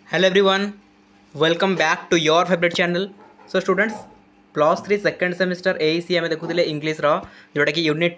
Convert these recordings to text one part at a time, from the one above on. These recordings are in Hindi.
Hello everyone, welcome back to your favorite channel. So students, +3 second semester AC आम देखुले इंग्लिश जोटा कि यूनिट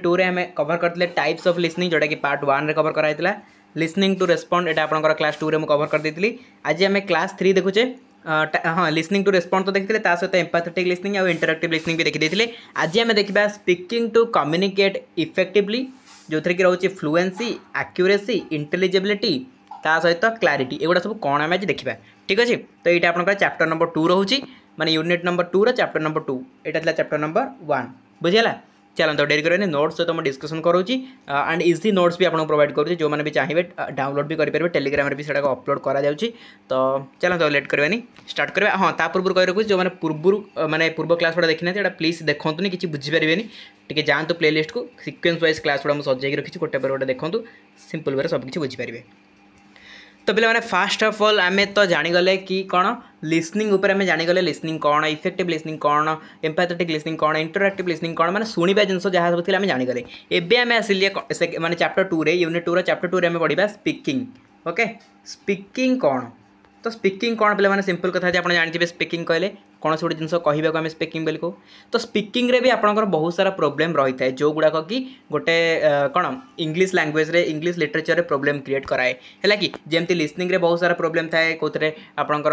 2 रे आम कवर करते टाइप्स ऑफ लिसनिंग जोटा कि पार्ट 1 रे कवर कराइला लिसनिंग टू रेस्पॉन्ड एटा आपनकर क्लास 2 रे मु कवर कर देतिली। आज आम क्लास 3 देखुचे हाँ लिसनिंग टू रेस्पॉन्ड तो देखिले ता सहित एम्पैथेटिक लिसनिंग और इंटरैक्टिव लिसनिंग भी देखि देतिले। आज आम देखिबा स्पीकिंग टू कम्युनिकेट इफेक्टिवली जो थरे कि रहउची फ्लुएंसी, एक्यूरेसी, इंटेलिजिबिलिटी ता सहित क्लारिटी एगुड़ा सब कौन आम आज देखा ठीक अच्छे। तो ये आप चैप्टर नंबर 2 रोचे माने यूनिट नंबर 2 रो चैप्टर नंबर 2 यहाँ था चैप्टर नंबर 1 बुझीगला। चलो तो डेरी करें नोट्स सहित मुझे डिस्कसन करूँगी एंड इजी नोट्स भी आपको प्रोवाइड करूँगी जो मैंने भी चाहिए डाउनलोड भी करेंगे टेलीग्राम भी सेटा अपलोड करा जाउची। तो चलो तो लेट करवानी स्टार्ट करवा। हाँ ता पूर्व कही रखुच्छी जो मैंने पूर्व क्लास गुड़ा देखी ना प्लीज देखते किसी बुझीपारे टी जातु प्लेलिस्ट को सिक्वेंस वाइज क्लास गुड़ा मुझे सजाई रखी गोटे पर गोटे देखूँ सिंपल वे सब किसी बुझीपारे। तो पे मैंने फास्ट ऑफ ऑल आम तो जानीगले कि कौन लिसनिंग उपर आम जानीगले लिसनिंग कौन, इफेक्टिव लिसनिंग कौन, एम्पैथेटिक लिसनिंग कौन, इंटरैक्टिव लिसनिंग कौन माने शुणा जिनस जहाँ सब आम जानीगले। एबे आम आसिले माने चैप्टर 2 रे यूनिट 2 रो चैप्टर 2 रे आम पढ़ा स्पीकिंग। ओके स्पीकिंग कौन तो स्पीकिंग कौन पे मैंने सिंपल कथा आप जानते स्पीकिंग कहले कौन से गोटे जिन कहवाक आम स्पीकिंग बोली कहू। तो स्पीकिंग रे भी आपंकर बहुत सारा प्रोब्लेम रही है जो गुड़ाक कि गोटे कौन इंग्लिश लैंग्वेज रे इंग्लिश लिटरेचर रे प्रोब्लेम क्रिएट कराए है कि जमती लिसनिंग रे बहुत सारा प्रोब्लेम थाए कौन आपंकर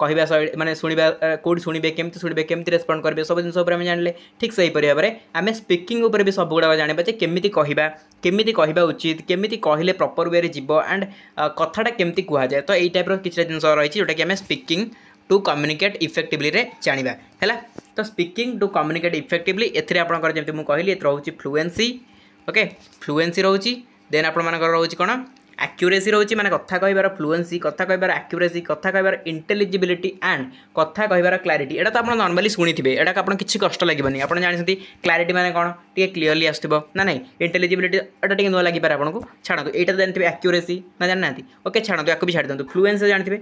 कहवा शैली माने शुणा कौट शुणे केमती रेस्पॉन्ड करेंगे सब जिन जानिले ठीक से भाव में आम स्पीकिंग उपर भी सब गुड़ा जाना केमी कहवा उचित केमी कहले प्रॉपर वे जीव एंड कथाटा केमती कहुए। तो यही टाइप किसी जिन रही जोटा कि आम स्पीकिंग टू कम्युनिकेट इफेक्टिवली रे जानिबा हैला। तो स्पीकिंग टू कम्युनिकेट इफेक्टिवली एथिरे आपनकर जेमति मु कहली एत रहउची फ्लुएंसी। ओके फ्लुएंसी रहउची देन आपण मानकर रहउची कोन एक्यूरेसी रहउची माने कथा कहबार फ्लुएंसी, कथा कहबार एक्यूरेसी, कथा कहबार इंटेलिजिबिलिटी एंड कथा कहबार क्लैरिटी। एटा तो आपण नॉर्मली सुनिथिबे एटा आपण किछि कष्ट लागबनी आपण जानिसथि क्लैरिटी माने कोन टिके क्लियरली आस्थिबो ना नहीं। इंटेलिजिबिलिटी एटा टिके नुआ लागि पारे आपनको छाडंतु एटा तो जानथिबे एक्यूरेसी ना जाननांती। ओके छाडंतु याको भी छाडी दंतु फ्लुएंसी जानथिबे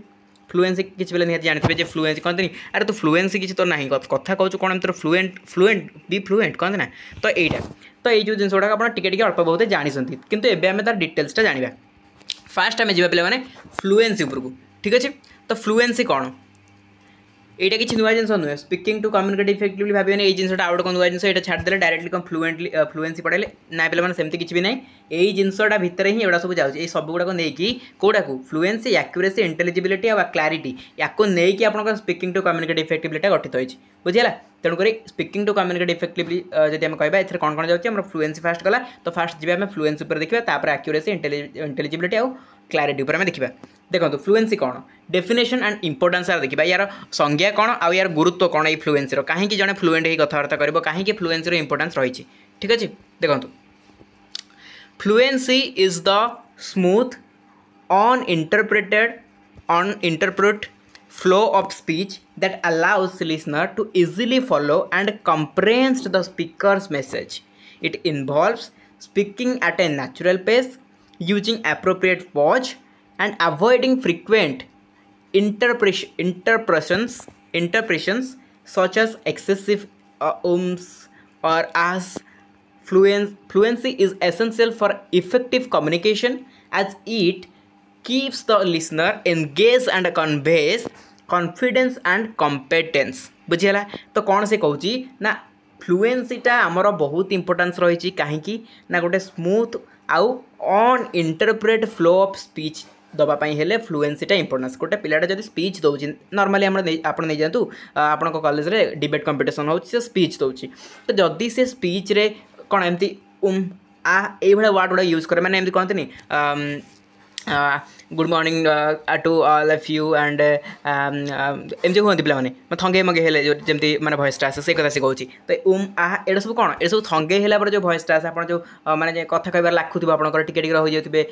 फ्लुएंसी किसी बेले निहत जानते फ्लुएंसी कहते अरे तू फ्लुएंसी किसी तो ना कथा कहूँ कौन तो फ्लुएंट बी फ्लुएंट कहते ना। तो यहीटा तो ये जो जिनस गुड़ाक आप टिके अल्प बहुत जानते किंतु एबे आम तार डिटेल्सटा जाना। फास्ट आम जा पे फ्लुएंसी उपरकू ठीक अच्छे। तो फ्लुएंसी कौन यहाँ किसी नुआ जिन नुहे स्पीकिंग टू कम्युनिकेट इफेक्टिवली भाव ये जिनसा आउट कौन नुआ जिन छाड़दे डायरेक्टली कौन फ्लुएंसी पढ़ाइले ना पे सेमती किसी भी ना यही जिनसा भितर ही एगुड़ा सब जाऊँगी सब गुड़ाक नहीं कौटा को फ्लुएंसी, एक्यूरेसी, इंटेलिजिबिलिटी और क्लैरिटी या नहीं आप स्पीकिंग टू कम्युनिकेट इफेक्टिवली गठित होती बुझीगला। तेणुक स्पीकिंग टू कम्युनिकेट इफेक्टिवली जब आम कहवा ए कौन कौन जाऊँगी फ्लुएंसी फास्ट गला। तो फास्ट जी आम फ्लुएंसी पर देखा एक्यूरेसी, इंटेलिजिबिलिटी और क्लैरिटी पर आम देखा। देखो फ्लुएंसी कौन डेफिनेशन एंड इंपोर्टेंस देखा यार संज्ञा कौन आ यार गुरुत्व कौन ये फ्लुएंसी कहीं जड़े फ्लुएंट हो कथबार्ता कर कहीं फ्लुएंसी इंपोर्टेंस रही ठीक अच्छे। देखो fluency is the smooth uninterrupted flow of speech that allows listener to easily follow and comprehend the speaker's message. It involves speaking at a natural pace, using appropriate pause, and avoiding frequent interpretations such as excessive ums or as. Fluency is essential for effective communication as it keeps the listener engaged and conveys confidence and competence बुझीगला। तो कौन से कहूँ ना फ्लुएंसीटा आमर बहुत इंपोर्टेंस रही कहीं ना गोटे स्मूथ आउ अनइंटरप्रेट फ्लो ऑफ स्पीच दवापाई हेले फ्लुएंसीटा इंपोर्टेंस। गोटे पिलाटा जब स्पीच दौर नॉर्मली आप नहीं जातु आपण कॉलेज रे डिबेट कंपटीशन हो स्पीच दौर तो जदि से स्पीच रे कौन एमती आ ये वर्ड गुड़ा यूज करे मैंने एमती कहते good morning to all of you and एमती कहते पे मैंने थंगे मगे हेले जमती मैंने भॉइसटा आसे से कथा से कहूँ। तो एटा सब कौन ये सब थंगे हेला जो भॉइसटा आसे आप जो मैंने कथा कहबार लाखुव आपंकर टिके रही जाते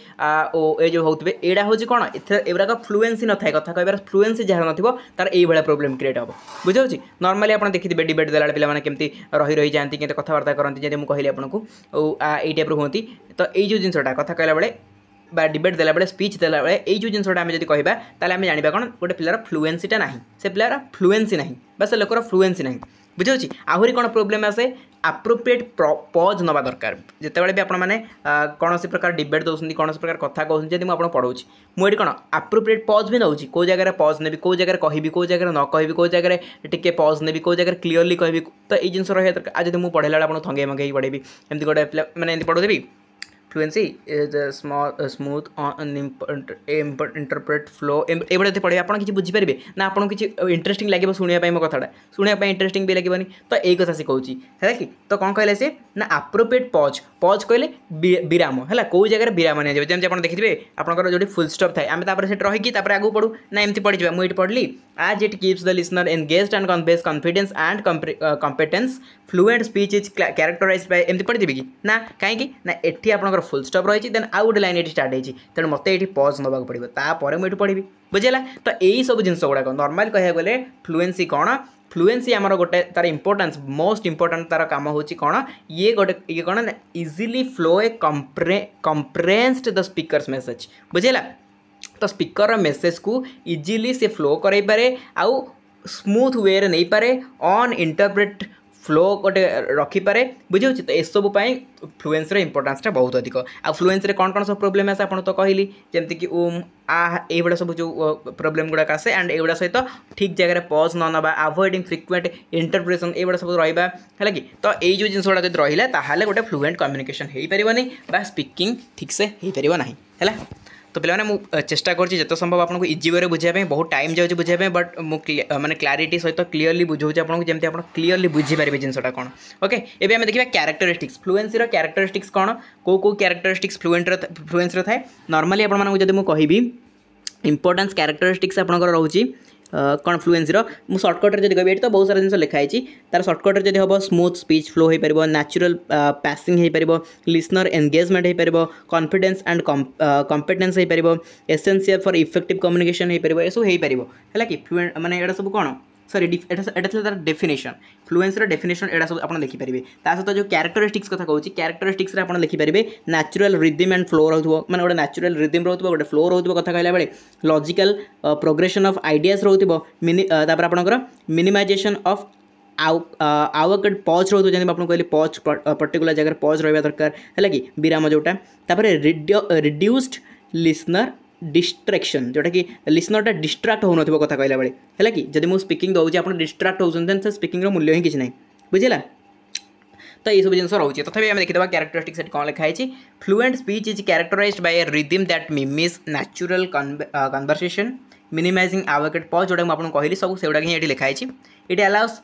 ओ ये जो होते यहाँ हूँ कौन एगुड़ाक फ्लुएंसी न थाए कथा कहबार फ्लुएंसी जहाँ नथिबो तार यही प्रोब्लेम क्रिएट हम बुझे नॉर्मली आप देखिए डिबेट देला पे केमती रही जाती कि कथबार्ता करती जब मुझे कहली आपको यही टाइप होती। तो ये जिनसा कथा कहला बेले डिबेट देला बेले स्पीच देला बेले ये जो जिनसा आम जब कहवा ताले आम जाना कौन गोटे पिलार फ्लुएंसीटा ना से पिलार फ्लुएंसी ना बस से लोकर फ्लुएंसी ना बुझे आहरी कौन प्रोब्लेम आसे आप्रोप्रिएट पज नवा दरकार जितेबाला भी आपण मैंने कौन से प्रकार डिबेट दौरान कौन से प्रकार कथा कहते जब मुझे पढ़ाऊँगी मुझे कौन आप्रोप्रिएट पज भी नौची कौ जगह पज नेबी कौ जगह कहि कौ जगह न कहि कौ जगह टिके पज नेबी कौ जगह क्लीयरली कहि तो ये जिन रहा दरकार आज मुझे पढ़ेला आपको थंगे मंगे पढ़ेबी एमती गोटे मैंने एमती पढ़ादेवी fluency is smooth interrupted flow ये पढ़े आप किसी बुझीपारे ना आपको किसी इंटरेस्टिंग लगे शुणापी मो कथाटा शुणापी इंटरेस्टिंग भी लगे तो यही कथा सी कहूँ है कि तो कौन कहले सी ना आप्रोप्रिएट पज पज कहले विराम है कौ जगह विराम निजी जमी आप देखिए आपंकर जो फुल स्टॉप थाए आम रहीकि आगे पढ़ू ना एमती पढ़ी मुझे पढ़ली आज it keeps the listener engaged and conveys confidence and competence fluent speech is characterised by एमती पढ़ी कि ना कहीं ना एटी आपंकर फुल स्टॉप रही देन आउ गोटे लाइन ये स्टार्ट होती तेणु मत ये पज ना पड़ो तापर मुझे पढ़ी बुझेगा तो यही सब जिन गुड़ाक नॉर्मल कह गले फ्लुएंसी कौन फ्लुएंसी आमर गोटे तार इंपोर्टेंस मोस्ट इंपोर्टेंट तार काम होची कौन ये गोटे ये कौन easily flow a comprehends the speaker's message बुझेगा तो स्पीकर मेसेज को इजिली से फ्लो कर पारे आउ स्मूथ वे रे नहीं पारे ऑन इंटरप्रेट फ्लो गोटे रखिपे बुझे तो ये सब फ्लुएंसी इंपोर्टेंसटा बहुत अधिक आ फ्लुएंसी कौन कौन सब प्रोब्लेम आसे आपको तो कहली जमीक ये सब जो प्रोब्लेम गुड़ाक आसे एंड एगुड़ा सहित ठीक जगह पज न नवा अवॉइडिंग फ्रिक्वेंट इंटरप्रिटेशन ये सब रहा है कि तो यही जो जिन गुड़ा जो रहा ताहले गोटे फ्लुएंट कम्युनिकेशन हो पारनी बा स्पीकिंग ठीक से हो पार ना है तो पे मुझे चेष्टा कर जिते संभव आपको इजी वे बुझाई बहुत टाइम जाऊँगी बुझाई बट मुझे माने क्लारिटी सहित क्लीयरली बुझाऊँ आपको जमी आप क्लीयरली बुझीपारे जिनसा कौन ओके एवं आम देखा कैरेक्टरिस्टिक्स फ्लुएंसी कैरेक्टरिस्टिक्स कौन कौ कैरेक्टरिस्टिक्स फ्लुएंसी थाए नॉर्मली आपको कहि इंपोर्टेंस कैरेक्टरिस्टिक्स आपंकर रोचे कौन फ्लुएंसी मुझे सर्टकट्रे जब कह तो बहुत सारा जिन लिखाई तार सर्टकट्रे जब हम स्मूथ स्पीच फ्लो हो पार नेचुरल पासिंग हो पार लिसनर एंगेजमेंट हो पार कॉन्फिडेंस एंड कॉम्पिटेंस हो पार एसेंशियल फॉर इफेक्टिव कम्युनिकेशन हो पार सब हो पार है कि फ्लुएंट माने एटा सब कौन सॉरी एटा तार डेफिनेशन फ्लुएंसी डेफिनेशन एटा सब आप देखिपारे सहित जो कैरेक्टरिस्टिक्स कथा कहूँ कैरेक्टरिस्टिक्स आप देखिपारे नेचुरल रिदम एंड फ्लो रो मैंने गोटे नेचुरल रिदम रो गोटे फ्लो रो कथा कहला बेले लॉजिकल प्रोग्रेशन ऑफ आइडियाज रो आपंकर मिनिमाइजेशन ऑफ आउट पज रो जब आपको कहली पज पर्टिकुलर जगह पज रहा दरकार है कि विराम जोटा रिड्यूस्ड लिसनर डिस्ट्रैक्शन जोटा कि लिसनरटा डिस्ट्राक्ट हो नथिबो कथा कहला बेले है कि जब मुझे स्पीकिंग दूसरी आप डिस्ट्राक्ट होते स्पीकिंग मूल्य ही किसी ना बुझेगा तो ये सब जिन रोचे तथापि आम देखीदा कैरेक्टरिस्टिक्स कौन लिखाई fluent speech is characterised by a rhythm that mimics natural conversation minimizing आवर्केट पज जोटा मुझे आपको कहली सब से ही लिखाई it allows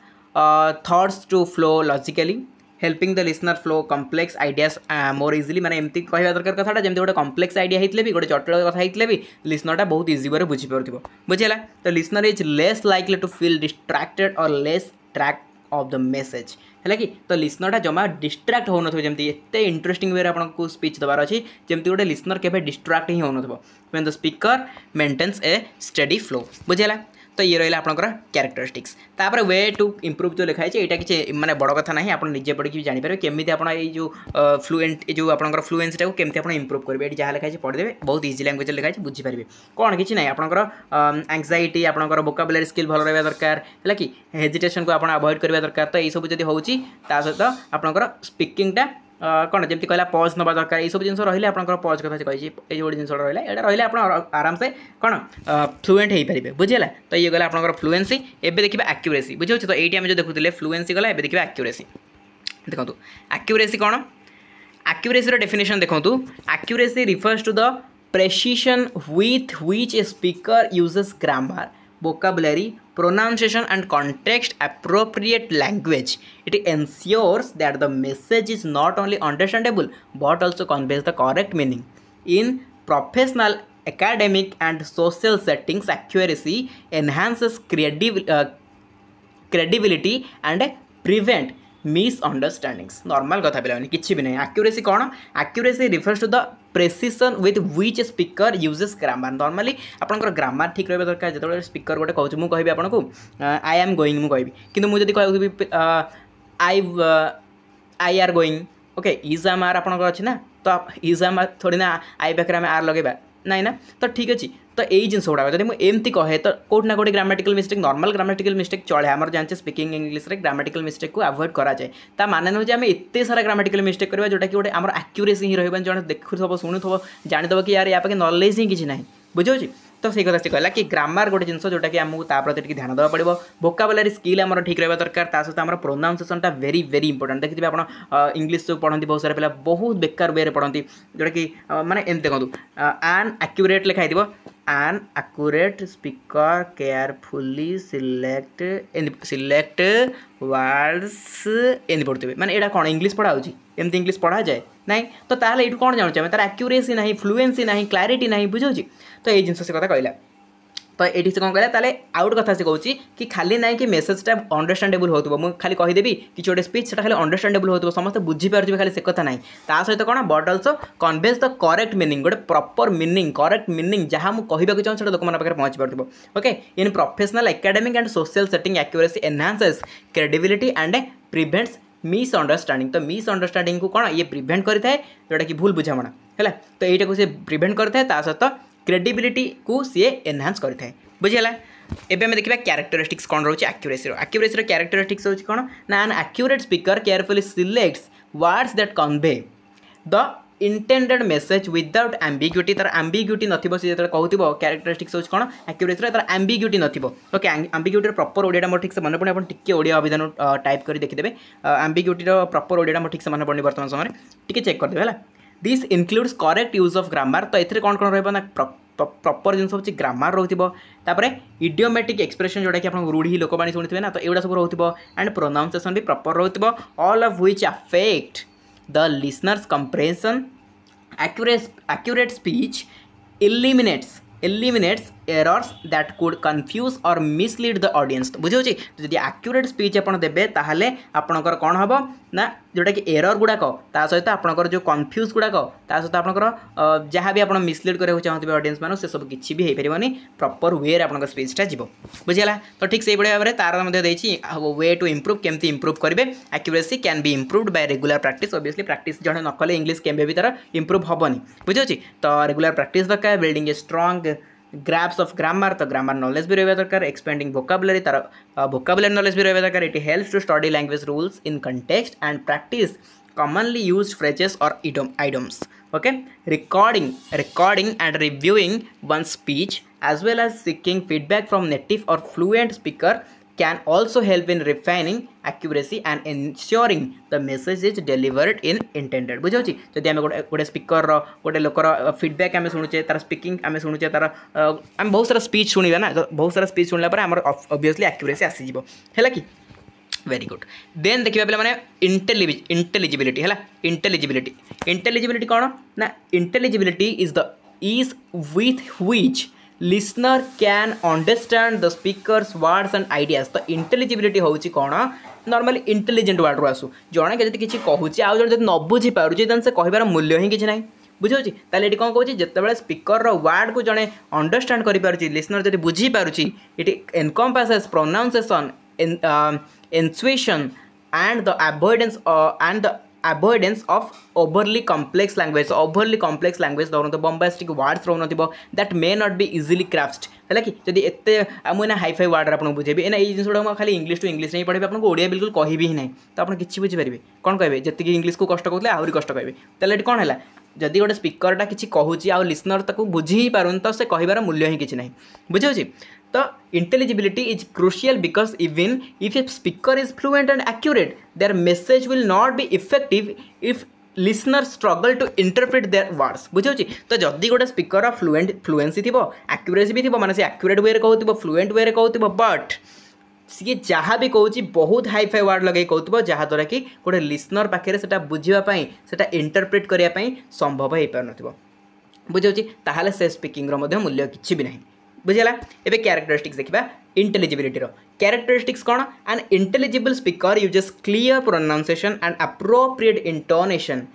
thoughts to flow logically helping the listener flow complex ideas more easily माने एमती कहवा दरकार कथाटा जमी गोटे कम्प्लेक्स आइडिया होते भी गोटे जटिल कथा होते भी लिसनरटा बहुत इजी वे बुझीपार बुझेगा तो listener is less likely to feel distracted or less track of the message है कि तो लिसनरटा जमा डिस्ट्रैक्ट हो नथिबो जमती एते इंटरेस्टिंग वे आपको स्पीच देवार अच्छी जमती गोटे लिसनर केबे डिस्ट्रैक्ट ही हो नथिबो when the speaker maintains a steady flow बुझेगा तो ये रहा आपंकर कैरेक्टरिस्टिक्स तापर वे टू इम्प्रूव जो लिखाई यहाँ किसी माने बड़ कथा ना आप निजे पढ़ी भी जानीपारे केमी आप जो फ्लुएंट जो आपंकर फ्लुएंसी को केमती आप इम्प्रूव करेंगे ये जहाँ लिखाई पढ़ेदेवे बहुत इजी लैंग्वेज लिखाई बुझीपारे कौन किसी ना आपंकर एंग्जाइटी आपंकर वोकाबुलरी स्किल भल रहा दरकार है कि हेजिटेशन को आप अवॉइड करवा दरकार तो यही सब जब हो सहित आपंकर स्पीकिंगटा कौन जमी कहला पज नवा दरकार ये सब जिन रही आपंकर पज कथा कही जो जिन रहा यहाँ रहा आप आराम से कौन फ्लुएंट हो पारे बुझेगा तो ये गला आपंकर फ्लुएंसी एवं देखिए एक्यूरेसी बुझे तो ये आम जो देखुले फ्लुएंसी गला एवं देखिए एक्यूरेसी देखो एक्यूरेसी कौन एक्यूरेसी डेफिनेशन देखो accuracy refers to the precision with which a speaker uses grammar vocabulary, pronunciation and context appropriate language. It ensures that the message is not only understandable but also conveys the correct meaning. In professional, academic and social settings, accuracy enhances credibility and prevent misunderstandings normal कथा पे किसी भी नहीं एक्यूरेसी कौन accuracy refers to the precision with which speaker uses grammar normally आपंकर ग्रामर ठीक रहा दरकार जो स्पीकर गोटे कहूँ मुझे कहि आपको आई एम गोइंग मुझे कि मुझे कहि I R going okay is आम आर आपंकर अच्छी ना तो इज आम थोड़ी ना आई पाखे आम आर लगे ना ना तो ठीक अच्छे तो यही जिन गुड़ाक जब मुझे कहे तो कौटना कौटी grammatical mistake normal grammatical mistake चले आम जानते स्पीकिंग इंग्लिश रे ग्रामेटिकल मिस्टेक को अवॉइड करा जाए ता माने नुह आम एत सारा ग्रामेटिकल मिस्टेक करवा जोटा कि गोटे आम एक्यूरेसी ही रही जन देखुव शुणुव जानीदेव कि यार या पाखे नॉलेज ही किसी ना बुझे तो सही कथा से कहला कि ग्रामर गोटे जिनस जोटा कि आमको प्रति ध्यान देवा पड़ो वोकाबुलारी स्किल आम ठीक रहा दरकार ता सहित आम प्रोनाउंसिएशनटा वेरी वेरी इंपोर्टेंट देखिए आप इंग्लिश जो पढ़ती बहुत सारा पिला बहुत बेकार वे पढ़ती जोटा कि माने एम देखो एन एक्यूरेट लिखाई an accurate speaker carefully select words एमती पढ़ुवे माने एटा कौन इंग्लिश पढ़ा होची एमती इंग्लिश पढ़ा जाए ना तो ताहले ये कौन जानूँ तार एक्यूरेसी ना फ्लुएंसी ना क्लारिटी ना बुझे तो ये जिनस से कथा कहला तो ये से कौन कहला ताले आउट कथा से कहूँ कि खाली ना कि मेसेजटा अंडरस्टांडेबल हो मुझे खाली कहीदेवी कि गोटे स्पीच खाली अंडरस्टांडेबल हो समस्त बुझीपारे खाली से कथा ना ता सहित कौन but also conveys the correct meaning गोटे प्रॉपर मीनिंग करेक्ट मीनिंग जहाँ मुझे कहूँ चाहूँ लोक पाखे पहुँची पार okay in professional academic and social setting accuracy enhances credibility and prevents misunderstanding तो मिसअंडरस्टैंडिंग को कौन ये प्रिवेंट करता है जोटा कि भूल बुझामणा है तो यहीटा को सी प्रिवेंट करता है सहित क्रेडिबिलिटी को सी एनहांस करता है बुझीगला एबे हमें देखा क्यारेक्टरिस्टिक्स कौन रोचे एक्यूरेसी क्यारेक्टरिस्टिक्स होची कौन ना an accurate speaker carefully selects words that convey the intended message without ambiguity तार एम्बिग्यूटी नथिबो से जतरा कहूतिबो क्यारेक्टरिस्टिक्स होची कौन एक्यूरेसी तार एम्बिग्यूटी नथिबो ओके एम्बिग्यूटी प्रॉपर ओडियाटा मोर ठीक से मन पड़े अपन टिके ओडिया अभिधान टाइप करी देखिदेबे एम्बिग्यूटी प्रॉपर ओडियाटा मोर ठीक से मन पड़नी वर्तमान समय टिके चेक कर देबे हला this includes correct use of grammar तो एथरे कौन कौन रहबो ना प्रॉपर जिन सब ग्रामर रोथे इडियोमेटिक एक्सप्रेशन जोटा कि आप रूढ़ी लोकवाणी शुणी ना तो एगुड़ा सब रोथे एंड प्रोनाउंसिएशन भी प्रॉपर रोथे all of which affect the listener's comprehension accurate speech eliminates errors that could confuse or mislead the audience तो बुझे तो जब एक्यूरेट स्पीच आप देवे ताहले आपणकर कौन हम ना जोटा कि एरर गुड़ाक ता सहित आपणकर जो कन्फ्यूज गुड़ाक ता सहित आपणकर जहाँ भी आप मिसलीड कराया चाहते ऑडियंस मान से सब किसी भी हो पारनि प्रॉपर वे आप स्पीचटा जीव बुझीगला तो ठीक से भाव में तार वे टू इम्प्रूव केमती इम्प्रूव करेंगे accuracy can be improved bye regular practice obviously practice जड़े न कले इंग्लिश केबे भी तार इम्प्रूव हेनी बुझे तो रेगुलर प्रैक्टिस दरकार building a strong grasp of grammar तो ग्रामर नॉलेज भी रहा दरकार एक्सपेंडिंग वोकाबुलरी तार वोकाबुलरी नॉलेज भी रहा दरकार it helps to study language rules in context and practice commonly used phrases or idioms okay recording and reviewing one's speech as well as seeking feedback from native or fluent speaker can also help in refining accuracy and ensuring the message is delivered in intended बुझे जदि आम गोटे स्पीकर गोटे लोकर फीडबैक आम शुणुचे तार स्पीकिंग आम शुणुचे तार आम बहुत सारा स्पीच शुणा ना तो बहुत सारा स्पीच शुणला आम ऑब्वियसली एक्यूरेसी आसीज है कि वेरी गुड देन देखिए पे मैंने इंटेलिजिबिलिटी है इंटेलिजिबिलिटी कौन ना intelligibility is with which listener can understand the speaker's words and ideas तो इंटेलिजिबिलिटी हूँ कौन नॉर्मली इंटेलिजेंट वर्ड रू आसू जड़े के किसी कहूँ आउ जब न बुझी पार्टी से कहबार मूल्य ही किसी ना बुझे ताले कौन कौन जिते स्पीकर वर्ड को जड़े अंडरस्टैंड कर लिसनर जब बुझीपारुची it encompasses pronunciation intuition and the avoidance of overly complex language धरत bombastic words रोन that may not be easily grasped है कि जब एत मुझे हाईफाई वर्ड आपको बुझेबी एना ये जिन खाली इंग्लिश टू इंग्लिश नहीं पढ़े आपको ओडिया बिल्कुल कह भी ना तो आप किसी बुझीपारे कौन कहे जी इंग्लिश को कष्ट कहते आहरी कष्ट कहे ताले कौन है जदि गोटे स्पीकरटा किसी कहूँ आउ लिसनर ताको बुझी ही पारुन तो से कहबार मूल्य ही किसी ना बुझे तो intelligibility is crucial because even if a speaker is fluent and accurate their message will not be effective if listener struggle to interpret their words बुझे तो जदि गोटे स्पीकर फ्लुएंसी थी एक्यूरेसी भी थी माने से एक्यूरेट वे कहूँ फ्लुएंट वे कहूँ बट सी जहाँ भी कहूँ बहुत हाईफाई वर्ड लगे कहूँ जहाँद्वारा कि गोटे लिसनर पाखे से बुझापी से इंटरप्रेट करने संभव हो पार न बुझे ताहले से स्पीकिंग मूल्य किसी भी ना बुझेगा एबे कैरेक्टरिस्टिक्स देखा इंटेलिजिबिलिटी कैरेक्टरिस्टिक्स कौन an intelligible speaker uses clear pronunciation and appropriate intonation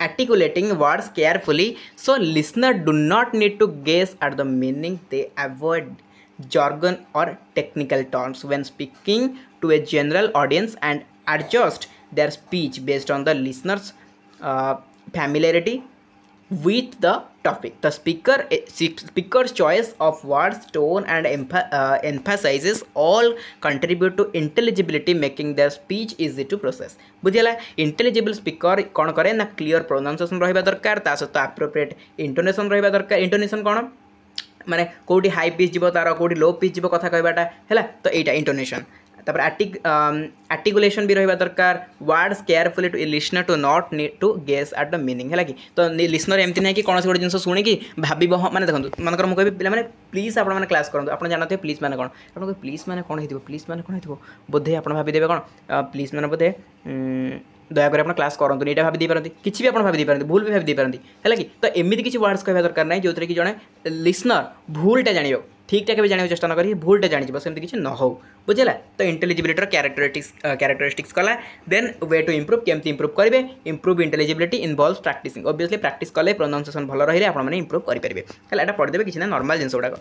articulating words carefully so listener do not need to guess at the meaning. They avoid jargon or technical terms when speaking to a general audience and adjust their speech based on the listener's familiarity with the topic. The speaker's choice of words, tone, and emphasizes all contribute to intelligibility, making their speech easy to process. बुझिला इंटेलिजिबल स्पीकर कौन करे ना क्लियर प्रोनाउंसिएशन रहिबा दरकार ता सहित एप्रोप्रिएट इंटोनेशन रहिबा दरकार. इंटोनेशन कौन माने कोडी हाई पिच जीव तार कोडी लो पिच जीव कथा कहबाटा हैला तो एटा इंटोनेशन. तापर आर्टिकुलेशन भी रहिबा दरकार. Words carefully to listener to not need to guess at the meaning है कि तो लिसनर एमती नहीं कि कौन गोटे जिन शुणी भाव माने देखो मनकर मुझे पे मैंने प्लीज आप क्लास करूँ आप जानते प्लीज मैंने कौन आप प्लीज मैंने कौन हो प्लीज मैंने कौन हो बोधे आप भाईदेवे कौन प्लीज मैंने बोधे दयाक आप क्लास करूँ ये भाई पारती किसी भी आप भाई पारती भूल भी भाई पारती है कि तो एमती किसी वर्ड्स कहवा दरकार ना जो कि जड़े लिसनर भूलटा जान ठीकटा के जाना चेष्टा न करी भूलटा जानी सेमती किसी न हो बुझेगा. तो इंटेलिजिबिलिटी कैरेक्टरिस्टिक्स कला. देन वे टू इम्प्रूव केमती इम्प्रूव करेंगे. Improve intelligibility involves practicing. Obviously practice कले प्रोनाउंसिएशन भल रही आपने इम्प्रूव करेंगे. है पढ़ीदेवे किसी ना नॉर्मल जिन गुड़ाक.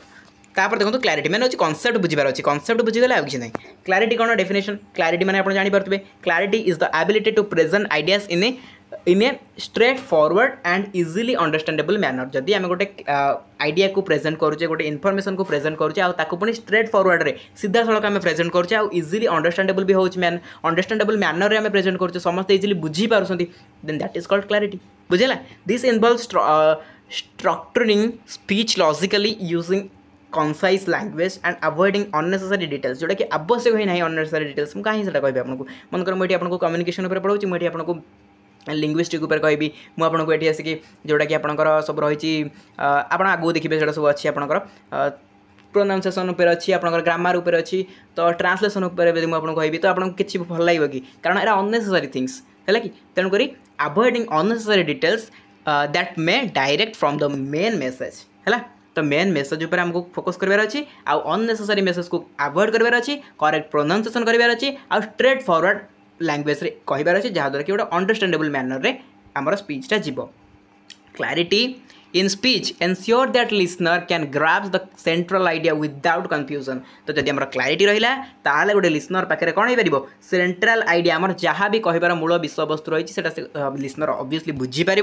तापर देखो क्लैरिटी मैंने अच्छी कॉन्सेप्ट बुझीबार अच्छी कॉन्सेप्ट बुझीगले आ किसी ना. क्लैरिटी कौन डेफिनेशन क्लैरिटी मैंने आप जानीपे clarity is the ability to present ideas in a straightforward and easily understandable manner. जदि आम गोटे आइडिया को प्रेजेंट करुचे गोटे इनफॉरमेशन को प्रेजेंट करुचे आउ पुणी स्ट्रेट फॉरवर्ड रे सीधा सड़क आम प्रेजेंट करुचे आउ इजिली अंडरस्टैंडेबल भी होची मैन अंडरस्टैंडेबल मैनर रे आम प्रेजेंट करुचे समस्त इजिली बुझी पारुछंती then that is called clarity. बुझेला this involves structuring speech logically using concise language and avoiding unnecessary details जोटा कि आवश्यक ही नहीं unnecessary details. मुझे कहीं कहबी आपको मनकर मुझे आपको कम्युनिकेशन उपर पढ़ाऊँ मुझे आपको लिंग्विस्टिक उपर कहबी मुझे ये आसिक जोटा कि आपंकर सब रही आप आगू देखिए जो सब अच्छी आपंकर प्रोनाउंसिएशन उपर अच्छी आपंकर ग्रामर उपर अच्छी तो ट्रांसलेशन उपर मुझे कहबी तो आपको किसी भल लगे कि कारण एरा अननेसेसरी थिंग्स है कि तेणुक avoiding unnecessary details that may direct from the main message है. तो मेन मेसेज उपर हमको फोकस करार अच्छी आउ अननेसेसरी मेसेज को अवॉइड करार अच्छी करेक्ट प्रोनाउंसिएशन करार अच्छी आउ स्ट्रेट फॉरवर्ड लैंग्वेज रे कहबार अच्छी जहाँद्वारा कि गोटे अंडरस्टैंडेबल मैनर रे आमर स्पीचटा जीव. Clarity in speech ensure that listener can grabs the central idea without confusion. तो जब आम क्लैरिटी रहा ताले गोटे लिसनर पाखे कौन हो सेंट्रल आइडिया आमर जहाँ भी कहबार मूल विषय वस्तु रही है लिसनर ऑब्वियसली बुझीपार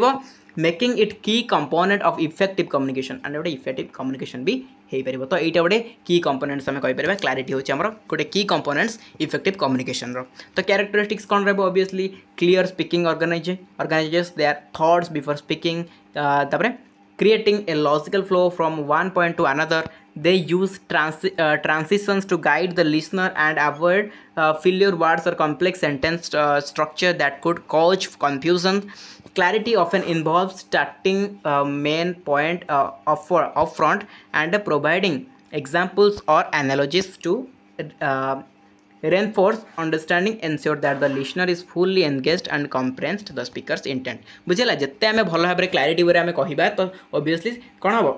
मेकिंग इट की component of effective communication and गोटे इफेक्टिव कम्युनिकेशन भी हो पार. तो यहाँ गोटे की कंपोनेंट्स आम कहीपर क्लैरिटी होची आमर गोटे की कंपोनेंट्स इफेक्टिव कम्युनिकेशन रो. तो कैरेक्टरिस्टिक्स कौन रहा obviously clear speaking organises their thoughts before speaking. तापर creating a logical flow from one point to another. They use transitions to guide the listener and avoid filler words or complex sentence structure that could cause confusion. Clarity often involves starting main point up front and providing examples or analogies to reinforce understanding, ensure that the listener is fully engaged and comprehends the speaker's intent. बुझेगा जिते आम भल भाव में क्लैरिटी वे आम कह तो ऑब्वियसली कौन हम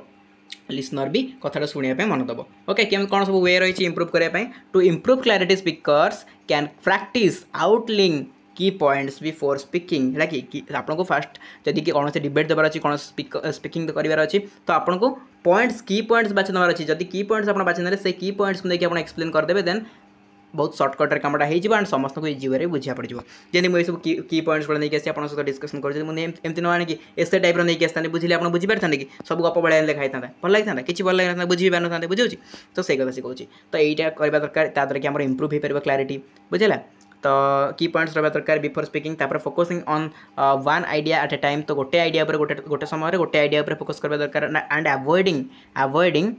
लिसनर भी कथा शुणा मन दब. ओके कौन सब वे रही इम्प्रूव करने to improve clarity speakers can practice outlining key points before speaking है कि आपको फास्ट जदि कौन से डिबेट देवार अच्छी कौन स्पीकिंग करार अच्छी तो आपको पॉइंट्स की पॉइंट्स बाछि नबार अच्छी जदि की पॉइंट्स आप बाछि से की पॉइंट्स को देखिए आप एक्सप्लेन करदेवे देन बहुत सर्टकट कामटा हो एंड समस्त को इजी वे बुझा पड़ जमी मुझे सब की पॉइंट्स गुड़ा नहीं आसी सहित डिस्कसन करमती न आनिकी एसे टाइप नहीं आसता बुझे आप बुझी पारे कि सब गप बढ़िया लिखा था भल लगी था किसी भल लगी बुझी पार ना बुझे तो सही कथा शिखाऊँ. तो यहाँ करवा दरकार ताद्वारा कि आम इम्प्रूव हो पार क्लैरिटी बुझेगा. तो की पॉइंट्स रहा दरकार बिफोर स्पीकिंग. तापर focusing on one idea at A time. तो गोटे आइडिया गोटे समय गोटे आइडिया फोकस करवा दरकार and avoiding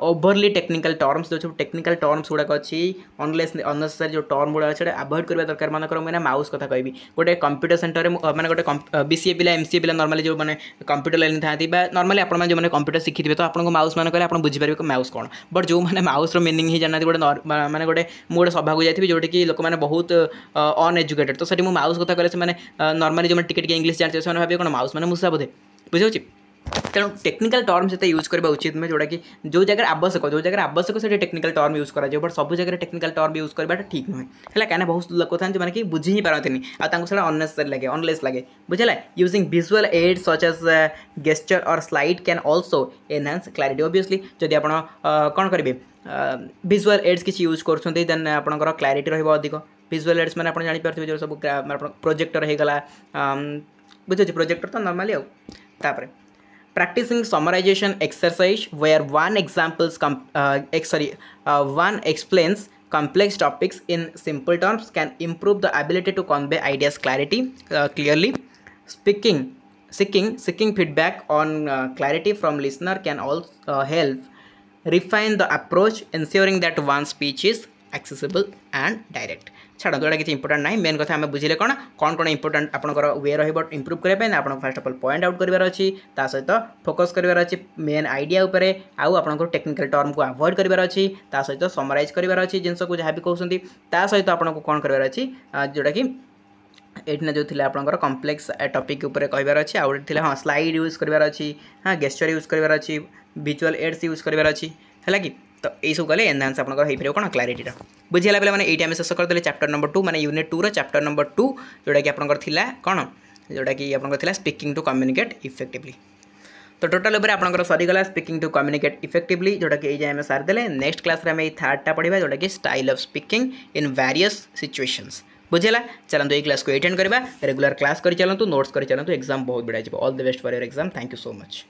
overly technical terms जो टेक्निकल टर्म्स गुड़ाक अच्छी अननेसेसरी जो टर्म गुड़ा अच्छे अवॉइड करवा दरकार. मानकर मैंने माउस कथा कहि गोटे कंप्यूटर सेंटर में मैंने गोटे बीसीए पिला एमसीए पिला नॉर्मली जो मैंने कंप्यूटर लाइन था नॉर्मली आप जो मैंने कंप्यूटर शिखी थे तो आपको माउस मान कहे आप बुझीपारे माउस कौन बट जो मैंने माउस मीनिंग ही जाना गोटे मैंने गोटे मुझे सभा को जाती जोटि कि लोक मैंने बहुत अनएजुकेटेड तो सर माउस कथा कहे मैंने नॉर्मली जो टिके इंग्लिश जानते हैं भावे कौन माउस मैंने मूसा बोधे बुझे. तेणु टेक्निकल टर्म से यूज करवा उचित नुहे जोटा कि जो जगह आवश्यक से टेक्निकल टर्म यूज करा बट सब जगह टेक्निकल टर्म यूज करवा ठीक नुहे है कहीं बहुत लोग था जो कि बुझी ही पारती आसा अननेसेसरी लगे अनलेस लगे बुझेगा. Using visual aids such as gesture और slide can also enhance clarity. Obviously जदि आप कौन करेंगे विजुअल एड्स किसी यूज कर आपंकर क्लैरिटी रधिक. विजुअल एड्स मैंने आप जापर जो सब प्रोजेक्टर होगा बुझे प्रोजेक्टर तो नॉर्मली तापर practicing summarization exercise where one explains complex topics in simple terms can improve the ability to convey ideas clearly. Seeking feedback on clarity from listener can also help refine the approach, ensuring that one speech is accessible and direct. छाड़ जोटा किसी इंपोर्टेंट ना मेन कथा आम बुझे कौन कौन कौन इंपोर्टेंट आपंकर वे रहा इम्प्रूव करने आपको first of all point out करार अच्छी सहित फोकस करार अच्छी मेन आइडिया उपर आउ टेक्निकल टर्म को अवॉइड करार अच्छी सहित समराइज करार अच्छी जिनस को जहाँ भी कहते सहित आपको कौन करार अच्छी जोटा कि एठना जो थिला आपनकर कॉम्प्लेक्स टॉपिक ऊपर कहबार अच्छी आउ थिला हाँ स्लाइड यूज करार अच्छी हाँ गेस्चर यूज करार अच्छी विजुअल एड्स यूज करार अच्छी है कि तो यही सब कले एनहांस आपनकर हो पारे कौन क्लारिटी बुझीला पे मैंने ये आम शेष करदे चैप्टर नंबर 2 माने यूनिट 2 चैप्टर नंबर 2 जोटा कि आपनकर थिला कौन जोटा कि आपनकर थिला स्पीकिंग टू कम्युनिकेट इफेक्टिवली। तो टोटाल उपर आपनकर सरीगला स्पीकिंग टू कम्युनिकेट इफेक्टिवली जोटा कि ये आम सारिदे नेक्स्ट क्लास में थर्डटा पढ़ा जोटा कि style of speaking in various situations बुझेगा। चलते ये क्लास को अटेंड करवा रेगुलर क्लास कर चलतु नोट्स कर चलतु एग्जाम बहुत बढ़िया all the best for your exam. Thank you so much.